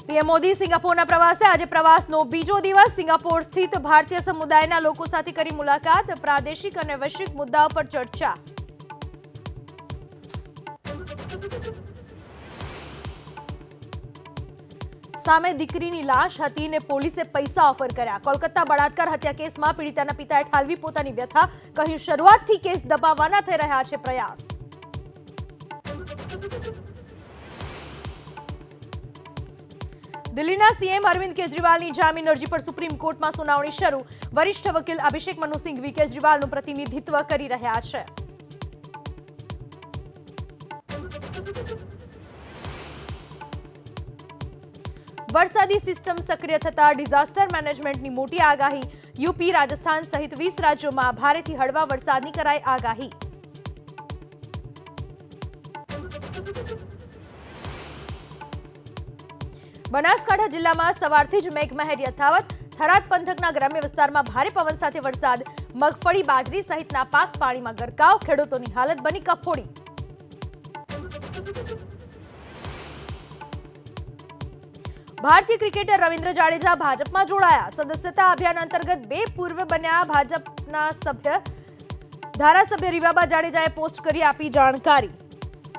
PM Modi સિંગાપોરના પ્રવાસે આજે પ્રવાસનો બીજો દિવસ સિંગાપોર સ્થિત ભારતીય સમુદાયના લોકો સાથે કરી મુલાકાત પ્રાદેશિક અને વૈશ્વિક મુદ્દાઓ પર ચર્ચા સામે દીકરીની લાશ હતી ને પોલીસે પૈસા ઓફર કર્યા કોલકાતા બળાત્કાર હત્યા કેસમાં પીડિતાના પિતાએ ઠાલવી પોતાની વ્યથા કહ્યું શરૂઆતથી કેસ દબાવવાના થઈ રહ્યા છે પ્રયાસ દિલ્હીના સીએમ અરવિંદ કેજરીવાલની જામીન અરજી પર સુપ્રીમ કોર્ટમાં સુનાવણી શરૂ વરિષ્ઠ વકીલ અભિષેક મનુ સિંઘવી કેજરીવાલનું પ્રતિનિધિત્વ કરી રહ્યા છે વરસાદી સિસ્ટમ સક્રિય થતા ડિઝાસ્ટર મેનેજમેન્ટની મોટી આગાહી યુપી રાજસ્થાન સહિત 20 રાજ્યોમાં ભારેથી હળવા વરસાદની કરાઈ આગાહી બનાસકાંઠા જિલ્લામાં સવારથી જ મેઘમહેર યથાવત થરાદ પંથકના ગ્રામ્ય વિસ્તારમાં ભારે પવન સાથે વરસાદ મગફળી બાજરી સહિતના પાક પાણીમાં ગરકાવ ખેડૂતોની હાલત બની કફોડી ભારતીય ક્રિકેટર રવિન્દ્ર જાડેજા ભાજપમાં જોડાયા સદસ્યતા અભિયાન અંતર્ગત 2 પૂર્વ બન્યા ભાજપના ધારાસભ્ય રીવાબા જાડેજાએ પોસ્ટ કરી આપી જાણકારી